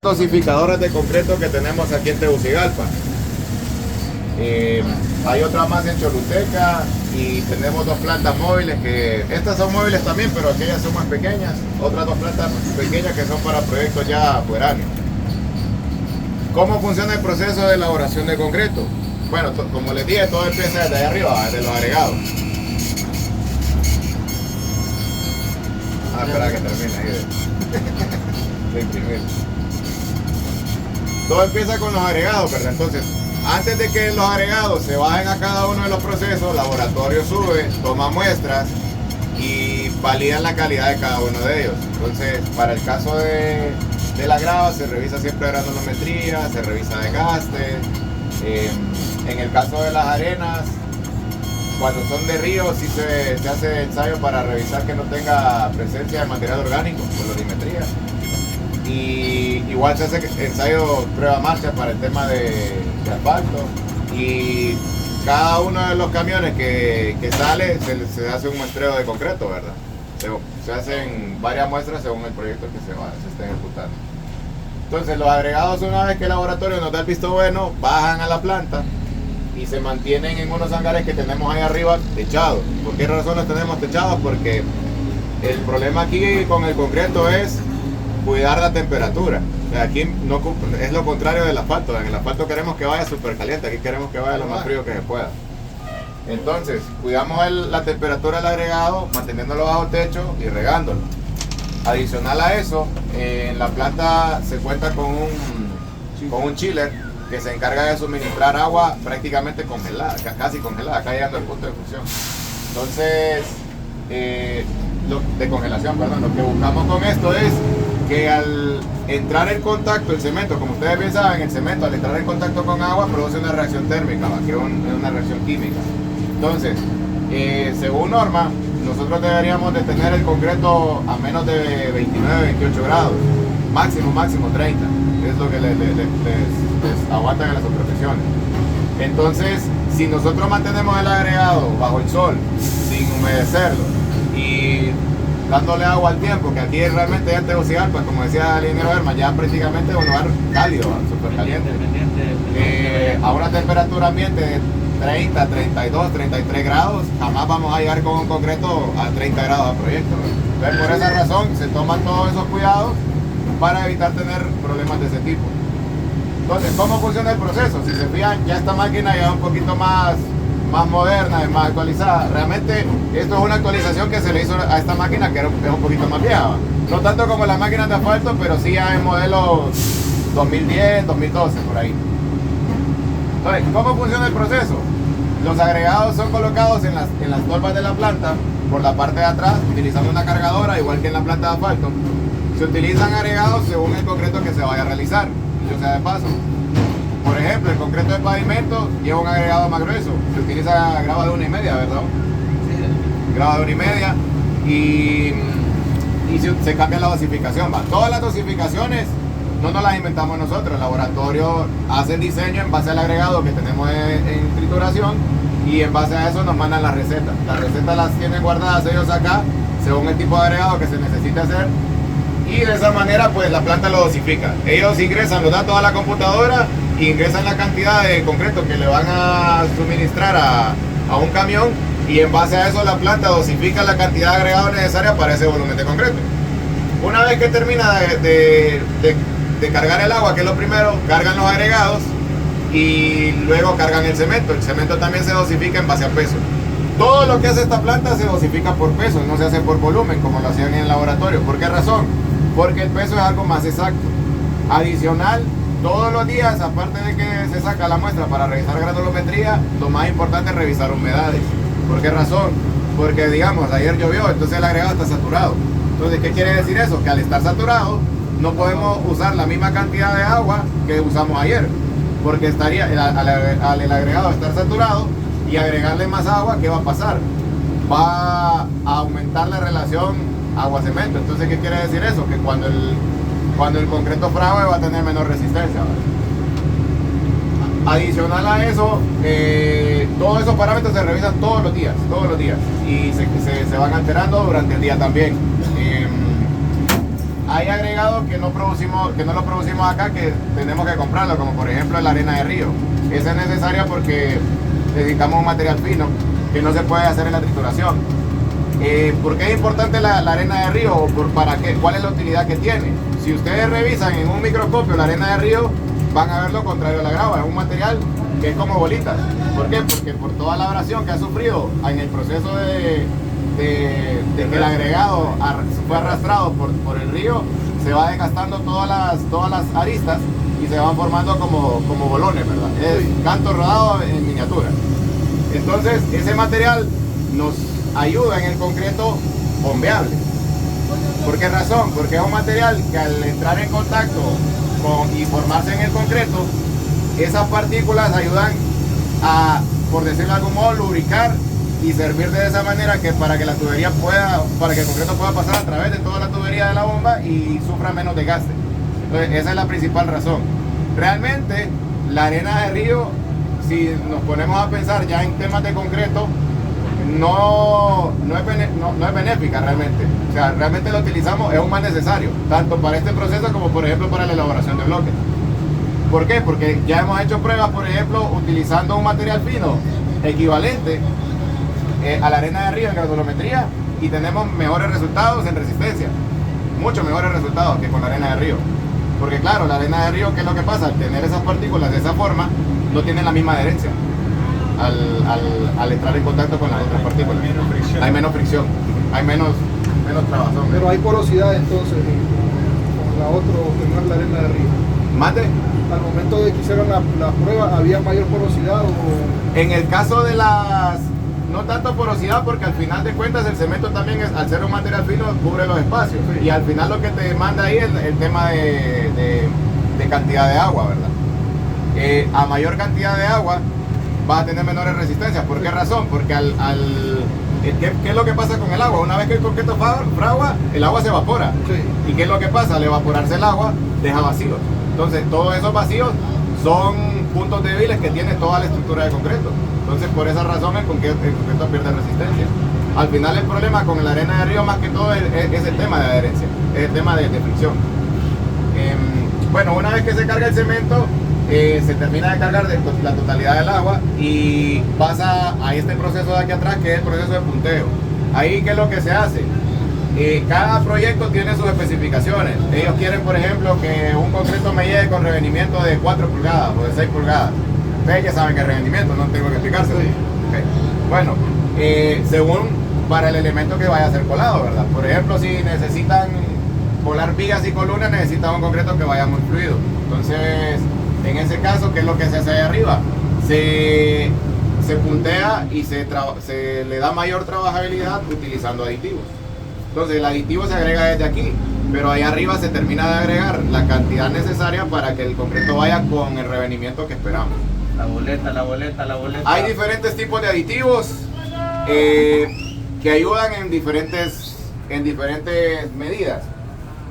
Dosificadores de concreto que tenemos aquí en Tegucigalpa. Hay otra más en Choluteca y tenemos dos plantas móviles que estas son móviles también, pero aquellas son más pequeñas. Otras dos plantas pequeñas que son para proyectos ya foráneos. ¿Cómo funciona el proceso de elaboración de concreto? Bueno, como les dije, todo empieza desde allá arriba, desde los agregados. Espera que termine ahí de imprimir. Todo empieza con los agregados, ¿verdad? Entonces, antes de que los agregados se bajen a cada uno de los procesos, el laboratorio sube, toma muestras y validan la calidad de cada uno de ellos. Entonces, para el caso de la grava, se revisa siempre granulometría, se revisa desgaste. En el caso de las arenas, cuando son de río, sí se hace ensayo para revisar que no tenga presencia de material orgánico, colorimetría. Y igual se hace ensayo prueba marcha para el tema de asfalto, y cada uno de los camiones que sale se hace un muestreo de concreto, ¿verdad? Se hacen varias muestras según el proyecto que se esté ejecutando. Entonces los agregados, una vez que el laboratorio nos da el visto bueno, bajan a la planta y se mantienen en unos hangares que tenemos ahí arriba techados. ¿Por qué razón los tenemos techados? Porque el problema aquí con el concreto es cuidar la temperatura. O sea, aquí no, es lo contrario del asfalto. En el asfalto queremos que vaya súper caliente, aquí queremos que vaya lo más frío que se pueda. Entonces, cuidamos la temperatura del agregado, manteniéndolo bajo techo y regándolo. Adicional a eso, en la planta se cuenta con un chiller que se encarga de suministrar agua prácticamente congelada, casi congelada, acá llegando al punto de fusión. Entonces, de congelación, perdón, lo que buscamos con esto es que al entrar en contacto el cemento, como ustedes bien saben, el cemento al entrar en contacto con agua produce una reacción térmica, que es una reacción química. Entonces, según norma, nosotros deberíamos de tener el concreto a menos de 29, 28 grados, máximo 30, que es lo que les aguantan en las superficies. Entonces, si nosotros mantenemos el agregado bajo el sol, sin humedecerlo y dándole agua al tiempo, que aquí realmente ya en Tegucigalpa, como decía el ingeniero Herman, ya prácticamente es un lugar cálido, súper caliente, a una temperatura ambiente de 30, 32, 33 grados, jamás vamos a llegar con un concreto a 30 grados de proyecto. Entonces, por esa razón se toman todos esos cuidados para evitar tener problemas de ese tipo. Entonces, ¿cómo funciona el proceso? Si se fijan, ya esta máquina ya es un poquito más moderna, es más actualizada. Realmente esto es una actualización que se le hizo a esta máquina, que es un poquito más vieja. No tanto como las máquinas de asfalto, pero sí ya en modelos 2010, 2012, por ahí. Entonces, ¿cómo funciona el proceso? Los agregados son colocados en las tolvas de la planta, por la parte de atrás, utilizando una cargadora, igual que en la planta de asfalto. Se utilizan agregados según el concreto que se vaya a realizar. Y sea de paso, por ejemplo, el concreto de pavimento lleva un agregado más grueso. Se utiliza grava de 1,5, ¿verdad? Sí. Grava de 1,5 y se cambia la dosificación. ¿Va? Todas las dosificaciones no nos las inventamos nosotros. El laboratorio hace el diseño en base al agregado que tenemos en trituración, y en base a eso nos mandan las recetas. Las recetas las tienen guardadas ellos acá, según el tipo de agregado que se necesite hacer. Y de esa manera pues la planta lo dosifica. Ellos ingresan los datos a la computadora, ingresan la cantidad de concreto que le van a suministrar a un camión, y en base a eso la planta dosifica la cantidad de agregado necesaria para ese volumen de concreto. Una vez que termina de cargar el agua, que es lo primero, cargan los agregados y luego cargan el cemento. El cemento también se dosifica en base a peso. Todo lo que hace esta planta se dosifica por peso, no se hace por volumen como lo hacían en el laboratorio. ¿Por qué razón? Porque el peso es algo más exacto. Adicional, todos los días, aparte de que se saca la muestra para revisar granulometría, lo más importante es revisar humedades. ¿Por qué razón? Porque, digamos, ayer llovió, entonces el agregado está saturado. Entonces, ¿qué quiere decir eso? Que al estar saturado, no podemos usar la misma cantidad de agua que usamos ayer. Porque estaría, al el agregado estar saturado y agregarle más agua, ¿qué va a pasar? Va a aumentar la relación agua-cemento. Entonces, ¿qué quiere decir eso? Que cuando el concreto frague va a tener menor resistencia, ¿vale? Adicional a eso, todos esos parámetros se revisan todos los días, y se van alterando durante el día también. hay agregados que no lo producimos acá, que tenemos que comprarlo, como por ejemplo la arena de río. Esa es necesaria porque necesitamos un material fino que no se puede hacer en la trituración. ¿Por qué es importante la arena de río? ¿Para qué? ¿Cuál es la utilidad que tiene? Si ustedes revisan en un microscopio la arena de río, van a ver lo contrario a la grava. Es un material que es como bolitas. ¿Por qué? Porque por toda la abrasión que ha sufrido en el proceso de que el agregado fue arrastrado por el río, se va desgastando todas las aristas y se van formando como bolones, ¿verdad? Es canto rodado en miniatura. Entonces, ese material nos ayuda en el concreto bombeable. ¿Por qué razón? Porque es un material que al entrar en contacto y formarse en el concreto, esas partículas ayudan a, por decirlo de algún modo, lubricar y servir de esa manera que para que la tubería para que el concreto pueda pasar a través de toda la tubería de la bomba y sufra menos desgaste. Entonces, esa es la principal razón. Realmente, la arena de río, si nos ponemos a pensar ya en temas de concreto, no es benéfica realmente. O sea, realmente lo utilizamos, es un mal necesario, tanto para este proceso como por ejemplo para la elaboración de bloques. ¿Por qué? Porque ya hemos hecho pruebas, por ejemplo, utilizando un material fino equivalente a la arena de río en granulometría y tenemos mejores resultados en resistencia, mucho mejores resultados que con la arena de río. Porque claro, la arena de río, ¿qué es lo que pasa? Al tener esas partículas de esa forma, no tienen la misma adherencia al entrar en contacto con las otras partículas. Hay menos fricción, hay menos trabazón. Pero hay porosidad entonces con la otra que no es la arena de río. ¿Mate? Al momento de que hicieron la prueba, ¿había mayor porosidad o...? En el caso de no tanto porosidad, porque al final de cuentas el cemento también, al ser un material fino, cubre los espacios. Sí. Y al final lo que te demanda ahí es el tema de cantidad de agua, ¿verdad? A mayor cantidad de agua vas a tener menores resistencias. ¿Por qué razón? Porque ¿qué es lo que pasa con el agua? Una vez que el concreto fragua, el agua se evapora. Sí. ¿Y qué es lo que pasa? Al evaporarse el agua, deja vacíos. Entonces, todos esos vacíos son puntos débiles que tiene toda la estructura de concreto. Entonces, por esa razón, el concreto pierde resistencia. Al final, el problema con la arena de río, más que todo, es el tema de adherencia, es el tema de fricción. Bueno, una vez que se carga el cemento, se termina de cargar la totalidad del agua y pasa a este proceso de aquí atrás, que es el proceso de punteo. Ahí, ¿qué es lo que se hace? Cada proyecto tiene sus especificaciones. Ellos quieren, por ejemplo, que un concreto me llegue con revenimiento de 4 pulgadas o de 6 pulgadas. Ustedes ya saben que es revenimiento, no tengo que explicárselo. Okay. Bueno, según para el elemento que vaya a ser colado, ¿verdad? Por ejemplo, si necesitan colar vigas y columnas, necesitan un concreto que vaya muy fluido. Entonces, en ese caso, ¿qué es lo que se hace ahí arriba? Se puntea y se le da mayor trabajabilidad utilizando aditivos. Entonces el aditivo se agrega desde aquí, pero ahí arriba se termina de agregar la cantidad necesaria para que el concreto vaya con el revenimiento que esperamos. La boleta. Hay diferentes tipos de aditivos que ayudan en diferentes medidas.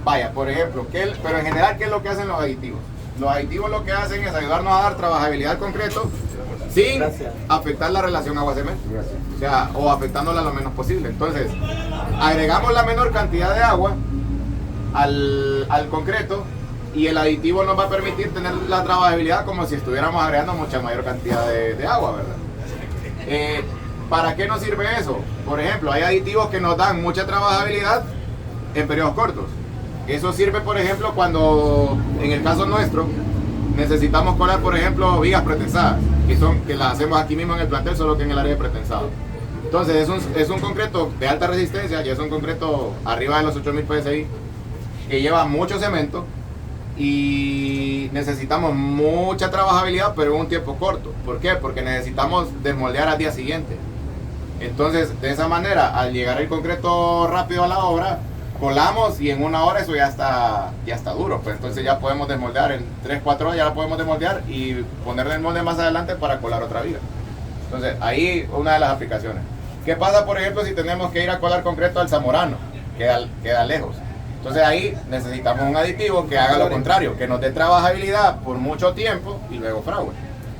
Vaya, por ejemplo, pero en general, ¿qué es lo que hacen los aditivos? Los aditivos lo que hacen es ayudarnos a dar trabajabilidad al concreto sin afectar la relación agua-cemento, o sea, o afectándola lo menos posible. Entonces, agregamos la menor cantidad de agua al concreto y el aditivo nos va a permitir tener la trabajabilidad como si estuviéramos agregando mucha mayor cantidad de agua, ¿verdad? ¿Para qué nos sirve eso? Por ejemplo, hay aditivos que nos dan mucha trabajabilidad en periodos cortos. Eso sirve, por ejemplo, cuando, en el caso nuestro, necesitamos colar, por ejemplo, vigas pretensadas, que las hacemos aquí mismo en el plantel, solo que en el área de pretensado. Entonces, es un concreto de alta resistencia, y es un concreto arriba de los 8000 PSI, que lleva mucho cemento, y necesitamos mucha trabajabilidad, pero en un tiempo corto. ¿Por qué? Porque necesitamos desmoldear al día siguiente. Entonces, de esa manera, al llegar el concreto rápido a la obra, colamos y en 1 hora eso ya está duro, pues entonces ya podemos desmoldear en 3-4 horas, ya la podemos desmoldear y ponerle el molde más adelante para colar otra viga. Entonces ahí una de las aplicaciones. ¿Qué pasa, por ejemplo, si tenemos que ir a colar concreto al Zamorano? Queda lejos. Entonces ahí necesitamos un aditivo que haga lo contrario, que nos dé trabajabilidad por mucho tiempo y luego frague.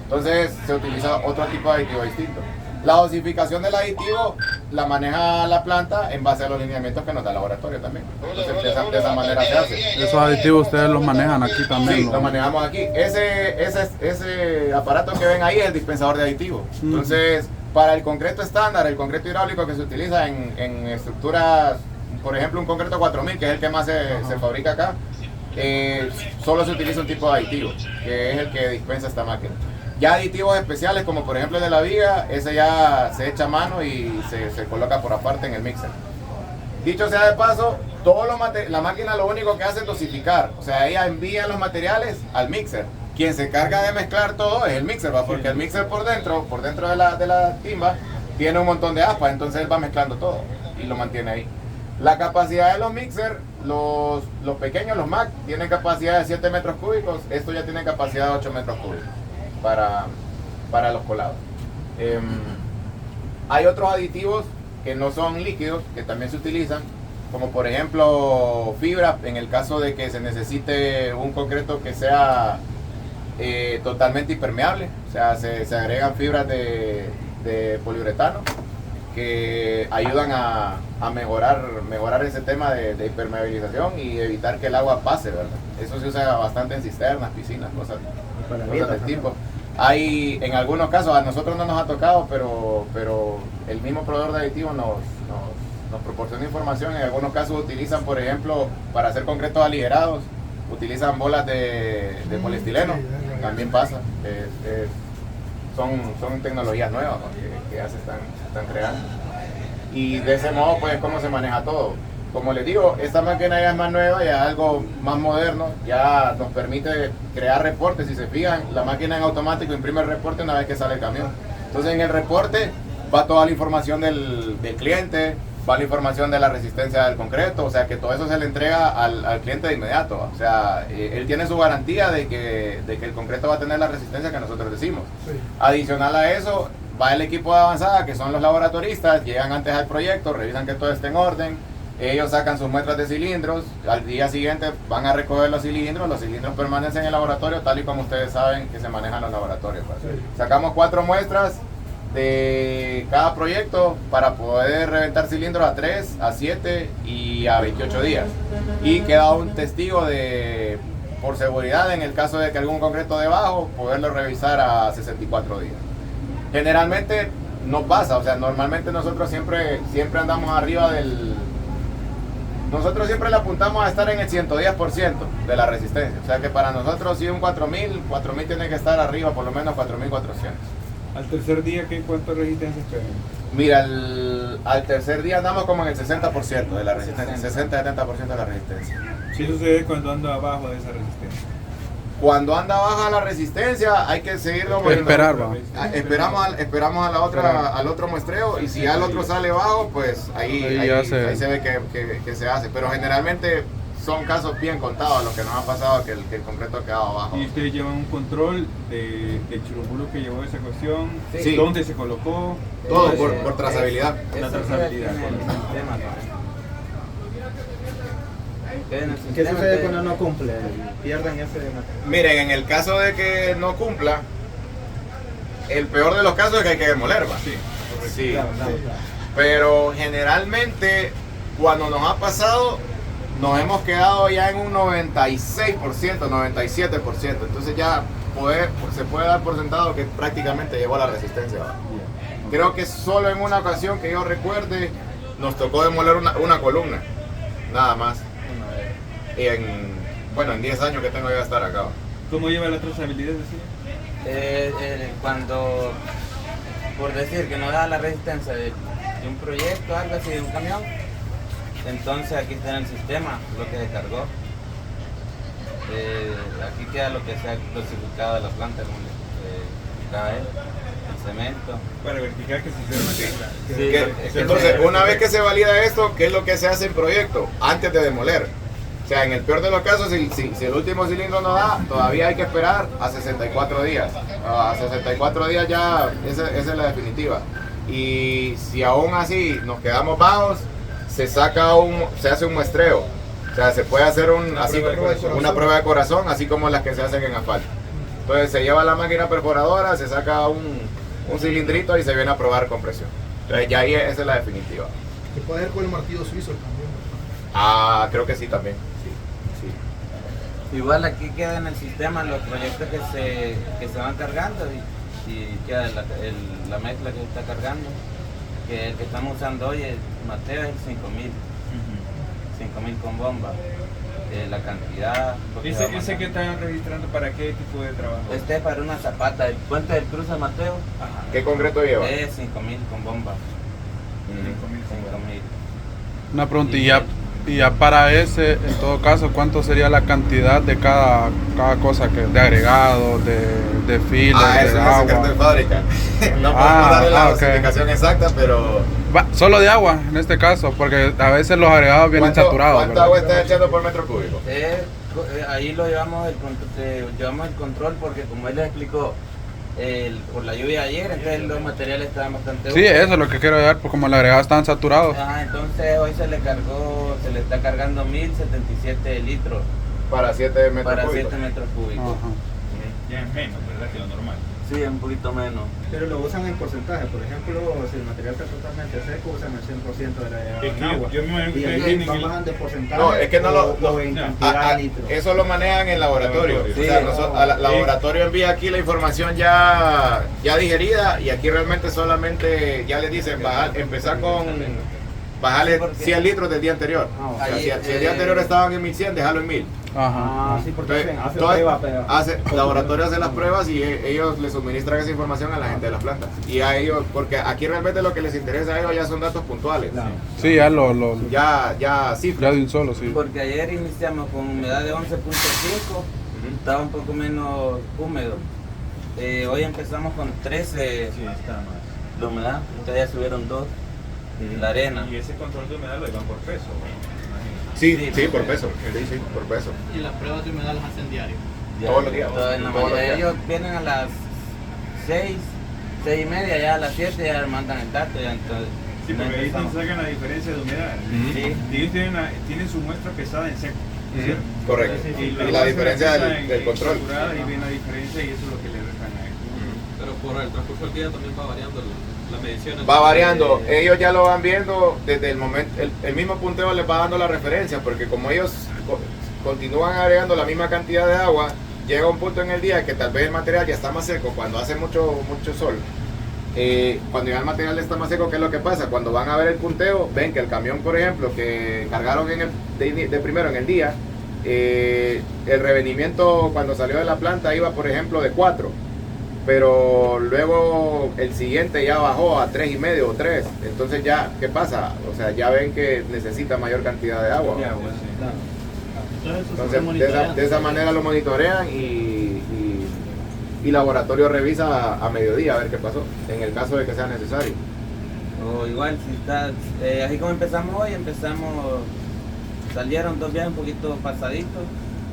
Entonces se utiliza otro tipo de aditivo distinto. La dosificación del aditivo la maneja la planta en base a los lineamientos que nos da el laboratorio también. Entonces de esa manera se hace. Esos aditivos ustedes los manejan aquí también. Sí, ¿no? lo manejamos aquí. Ese aparato que ven ahí es el dispensador de aditivos. Entonces, para el concreto estándar, el concreto hidráulico que se utiliza en estructuras, por ejemplo, un concreto 4000, que es el que más se fabrica acá, solo se utiliza un tipo de aditivo, que es el que dispensa esta máquina. Ya aditivos especiales, como por ejemplo el de la viga, ese ya se echa a mano y se coloca por aparte en el mixer. Dicho sea de paso, la máquina lo único que hace es dosificar, o sea, ella envía los materiales al mixer. Quien se carga de mezclar todo es el mixer, ¿va? Porque el mixer por dentro de la timba, tiene un montón de aspas, entonces él va mezclando todo y lo mantiene ahí. La capacidad de los mixer, los pequeños, los Mac, tienen capacidad de 7 metros cúbicos, esto ya tiene capacidad de 8 metros cúbicos para los colados. Hay otros aditivos que no son líquidos, que también se utilizan, como por ejemplo fibra, en el caso de que se necesite un concreto que sea totalmente impermeable, o sea, se agregan fibras de poliuretano que ayudan a mejorar ese tema de impermeabilización y evitar que el agua pase, ¿verdad? Eso se usa bastante en cisternas, piscinas, cosas del tipo. Hay, en algunos casos, a nosotros no nos ha tocado, pero el mismo proveedor de aditivos nos proporciona información. En algunos casos utilizan, por ejemplo, para hacer concretos aligerados, utilizan bolas de poliestileno, también pasa. Son tecnologías nuevas, ¿no? que ya se están creando. Y de ese modo, pues, cómo se maneja todo. Como les digo, esta máquina ya es más nueva, ya es algo más moderno, ya nos permite crear reportes. Si se fijan, la máquina en automático imprime el reporte una vez que sale el camión. Entonces en el reporte va toda la información del cliente, va la información de la resistencia del concreto, o sea que todo eso se le entrega al cliente de inmediato. O sea, él tiene su garantía de que el concreto va a tener la resistencia que nosotros decimos. Sí. Adicional a eso, va el equipo de avanzada, que son los laboratoristas, llegan antes al proyecto, revisan que todo esté en orden, ellos sacan sus muestras de cilindros, al día siguiente van a recoger los cilindros permanecen en el laboratorio tal y como ustedes saben que se manejan los laboratorios. Sí. Sacamos 4 muestras de cada proyecto para poder reventar cilindros a 3, a 7 y a 28 días. Y queda un testigo por seguridad, en el caso de que algún concreto debajo, poderlo revisar a 64 días. Generalmente no pasa, o sea, normalmente nosotros siempre andamos arriba nosotros siempre le apuntamos a estar en el 110% de la resistencia. O sea que para nosotros si un 4000 tiene que estar arriba por lo menos 4400. ¿Al tercer día cuánta resistencia esperan? Mira, al tercer día andamos como en el 60% de la resistencia, 60-70% de la resistencia. ¿Qué sucede cuando anda abajo de esa resistencia? Cuando anda baja la resistencia hay que seguirlo moviendo. Esperamos al otro muestreo y si ya el otro sale bajo, pues ahí se ve que se hace. Pero generalmente son casos bien contados los que nos ha pasado que el concreto ha quedado abajo. ¿Y ustedes llevan un control del chirumbulo que llevó esa cuestión? Sí. ¿Dónde se colocó? Todo por trazabilidad. La trazabilidad. ¿Qué sucede cuando no cumple? ¿Pierden ese? Miren, en el caso de que no cumpla, el peor de los casos es que hay que demoler, ¿va? Sí. Claro. Pero generalmente, cuando nos ha pasado, nos hemos quedado ya en un 96%, 97%. Entonces ya se puede dar por sentado que prácticamente llegó a la resistencia, ¿va? Creo que solo en una ocasión que yo recuerde, nos tocó demoler una columna, nada más. En 10 años que tengo que estar acá. ¿Cómo lleva la trazabilidad? Cuando, por decir que no da la resistencia de un proyecto, algo así, de un camión, entonces aquí está en el sistema lo que descargó. Aquí queda lo que se ha dosificado de la planta, el cemento. Para verificar que se hicieron entonces, una vez que se valida esto, ¿qué es lo que se hace en proyecto? Antes de demoler. O sea, en el peor de los casos, si el último cilindro no da, todavía hay que esperar a 64 días. A 64 días ya, esa es la definitiva. Y si aún así nos quedamos bajos, se hace un muestreo. O sea, se puede hacer una prueba de corazón, así como las que se hacen en asfalto. Entonces se lleva la máquina perforadora, se saca un un cilindrito y se viene a probar con presión. Entonces ya ahí esa es la definitiva. Se puede hacer con el martillo suizo también. Ah, creo que sí también. Sí. Igual aquí queda en el sistema los proyectos que se van cargando y queda la mezcla que se está cargando. Que el que estamos usando hoy, el Mateo, es el 5000. 5000 con bomba. La cantidad. ¿Ese que están registrando para qué tipo de trabajo? Este es para una zapata, el puente del Cruz a Mateo. Ajá. ¿Qué concreto lleva? Es 5000 con bomba. 5000. Una pregunta, y ya para ese, en todo caso, ¿cuánto sería la cantidad de cada cosa, de agregado, de filler, Eso de es el secreto de agua? fábrica. No podemos darle la ok. clasificación exacta, pero... Solo de agua, en este caso, porque a veces los agregados vienen saturados. ¿Cuánta ¿verdad? agua está echando por metro cúbico? Ahí lo llevamos llevamos el control porque como él les explicó por la lluvia de ayer, entonces los materiales estaban bastante Sí, eso es lo que quiero ver, pues como los agregados están saturados. Entonces hoy se le está cargando 1077 litros Para 7 metros para cúbicos. 7 metros cúbicos. Ajá. Ya es menos, ¿verdad? Que lo normal. Sí, un poquito menos. Pero lo usan en porcentaje, por ejemplo, si el material está totalmente seco, usan el 100% de la Es que en agua. yo me imagino que Y ustedes ahí tienen van el- bajando de porcentaje No, es que no o en cantidad de litros. Eso lo manejan en laboratorio. Sí, O sea, laboratorio envía aquí la información ya digerida y aquí realmente solamente ya les dicen empezar con bajarle Sí, porque- 100 litros del día anterior. O sea, si el día anterior estaban en 1100, déjalo en 1000. Ajá. Sí, porque Entonces, hacen todo- prueba, pero... laboratorio hace las pruebas y ellos le suministran esa información a la gente de las plantas. Y a ellos, porque aquí realmente lo que les interesa a ellos ya son datos puntuales. Claro. Sí, ya Ya cifras. ya de un solo, sí. Porque ayer iniciamos con humedad de 11.5, estaba un poco menos húmedo. Hoy empezamos con 13 Sí, está más. de humedad, entonces ya subieron 2 la arena. Y ese control de humedad lo llevan por peso, imagino. Sí, por peso. Sí, por peso. Y las pruebas de humedad las hacen diario. Todos los días. Todos en la Todos los mañana. días. Ellos vienen a las 6, 6 y media, ya a las 7 ya mandan el dato. Ya, entonces, Sí, porque ahí te empezamos. sacan la diferencia de humedad. Sí. Y ellos tienen su muestra pesada en seco. ¿cierto? Correcto. Sí, sí, Y sí. la diferencia pesa del en control. saturada y ven la diferencia y eso es lo que le restan a ellos. Pero por el transcurso del día también va variando la medición. Va variando, ellos ya lo van viendo desde el momento, el mismo punteo les va dando la referencia, porque como ellos continúan agregando la misma cantidad de agua, llega un punto en el día que tal vez el material ya está más seco cuando hace mucho sol. Cuando ya el material está más seco, ¿qué es lo que pasa? Cuando van a ver el punteo, ven que el camión, por ejemplo, que cargaron de primero en el día, el revenimiento cuando salió de la planta iba, por ejemplo, de 4. Pero luego el siguiente ya bajó a 3,5 o 3. Entonces ya, ¿qué pasa? O sea, ya ven que necesita mayor cantidad de agua. De agua, sí. Entonces, eso se Entonces, monitorea. de esa manera lo monitorean y laboratorio revisa a mediodía a ver qué pasó, en el caso de que sea necesario. O igual, si está, así como empezamos hoy, salieron 2 días un poquito pasaditos.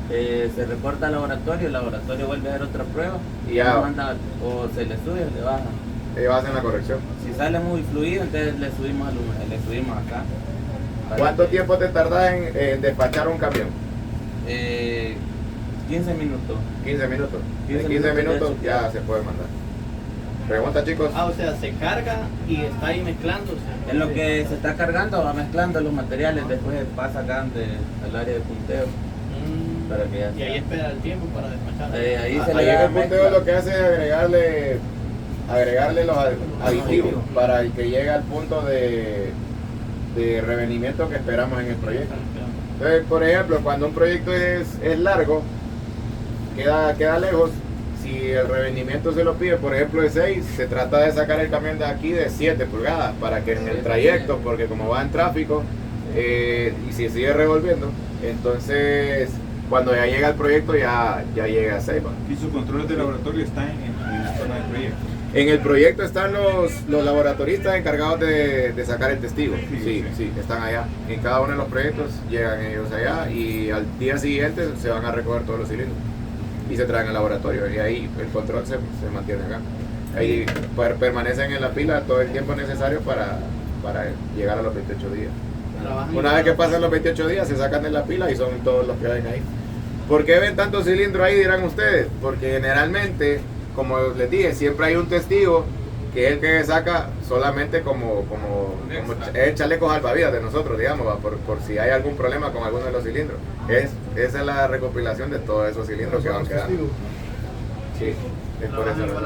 Se reporta al laboratorio, el laboratorio vuelve a hacer otra prueba Y ya. nos manda, o se le sube o le baja. Ellos hacen la corrección. Si sale muy fluido, entonces le subimos acá. ¿Cuánto tiempo te tardas en despachar un camión? 15 minutos. 15 minutos. 15 En 15 minutos minutos ya ya se puede mandar. Pregunta, chicos. O sea, se carga y está ahí mezclándose. En lo que se está cargando, va mezclando los materiales, después pasa acá al área de punteo. Para que ya Y ahí espera el tiempo para despachar. ahí se le Ahí en da el punteo mezcla. lo que hace es agregarle los aditivos para que llegue al punto de revenimiento que esperamos en el proyecto. Entonces, por ejemplo, cuando un proyecto es largo, queda lejos, si el revenimiento se lo pide, por ejemplo, de 6, se trata de sacar el camión de aquí de 7 pulgadas para que en el trayecto, porque como va en tráfico y si sigue revolviendo, entonces cuando ya llega el proyecto ya llega a 6. Y sus controles de laboratorio están en la zona del proyecto. En el proyecto están los laboratoristas encargados de sacar el testigo. Sí, están allá. En cada uno de los proyectos llegan ellos allá y al día siguiente se van a recoger todos los cilindros y se traen al laboratorio y ahí el control se mantiene acá. Ahí permanecen en la pila todo el tiempo necesario para llegar a los 28 días. Trabajan Una vez que pasan los 28 días se sacan de la pila y son todos los que ven ahí. ¿Por qué ven tantos cilindros ahí, dirán ustedes? Porque generalmente, como les dije, siempre hay un testigo que es el que saca solamente como es chalecos salvavidas de nosotros, digamos, ¿va? Por si hay algún problema con alguno de los cilindros. Esa es la recopilación de todos esos cilindros que van quedando. Sí, es por esa razón.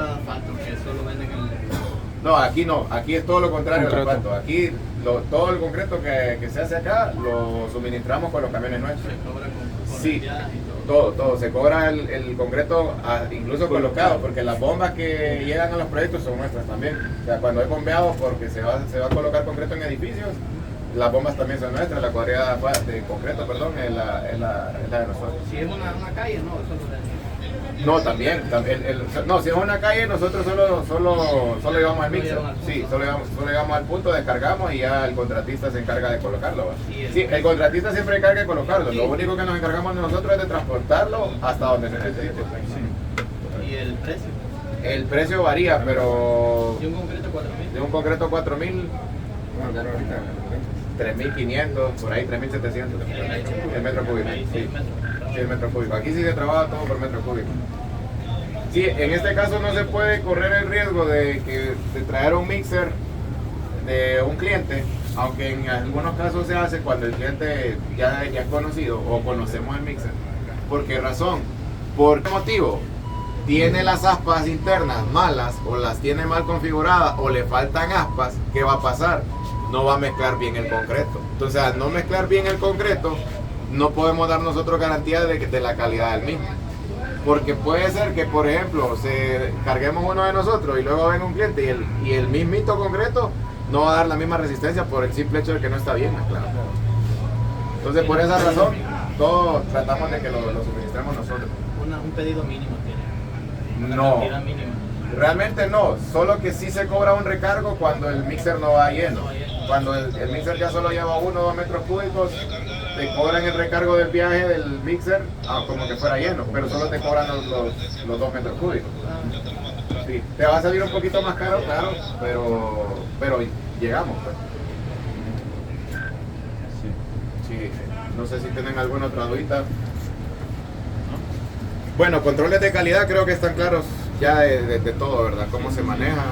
No, aquí es todo lo contrario al Concreto. asfalto. Aquí todo el concreto que se hace acá lo suministramos con los camiones nuestros. Sí, todo. Se cobra el concreto incluso colocado, porque las bombas que llegan a los proyectos son nuestras también. O sea, cuando hay bombeado porque se va a colocar concreto en edificios, las bombas también son nuestras, la cuadrilla de concreto, perdón, es la de nosotros. Si es una calle, no, eso no es. No, también no, si es una calle nosotros solo llevamos al mixer, sí, solo llevamos al punto, descargamos y ya el contratista se encarga de colocarlo, ¿va? Sí, el contratista siempre encarga de colocarlo, lo único que nos encargamos nosotros es de transportarlo hasta donde se necesite. ¿Y el precio? El precio varía, pero ¿De un concreto 4.000? de un concreto 4.000, 3.500, por ahí 3.700 el metro cúbico. Sí. Sí, el metro cúbico. Aquí sí se trabaja todo por metro cúbico. Sí, en este caso no se puede correr el riesgo de traer un mixer de un cliente, aunque en algunos casos se hace cuando el cliente ya es conocido o conocemos el mixer. ¿Por qué razón? ¿Por qué motivo? Tiene las aspas internas malas o las tiene mal configuradas o le faltan aspas. ¿Qué va a pasar? No va a mezclar bien el concreto. Entonces, al no mezclar bien el concreto, no podemos dar nosotros garantía de la calidad del mismo. Porque puede ser que, por ejemplo, carguemos uno de nosotros y luego venga un cliente y el mismito concreto no va a dar la misma resistencia por el simple hecho de que no está bien mezclado. Entonces, por esa razón, todos tratamos de que lo suministremos nosotros. Un pedido mínimo tiene. No. Una cantidad mínima. Realmente no, solo que sí se cobra un recargo cuando el mixer no va lleno. Cuando el mixer ya solo lleva 1 o 2 metros cúbicos, te cobran el recargo del viaje del mixer como que fuera lleno, pero solo te cobran los 2 metros cúbicos. Sí, te va a salir un poquito más caro, claro, pero llegamos. Pues. Sí, no sé si tienen alguna otra dudita. Bueno, controles de calidad creo que están claros ya de todo, ¿verdad? Cómo se maneja.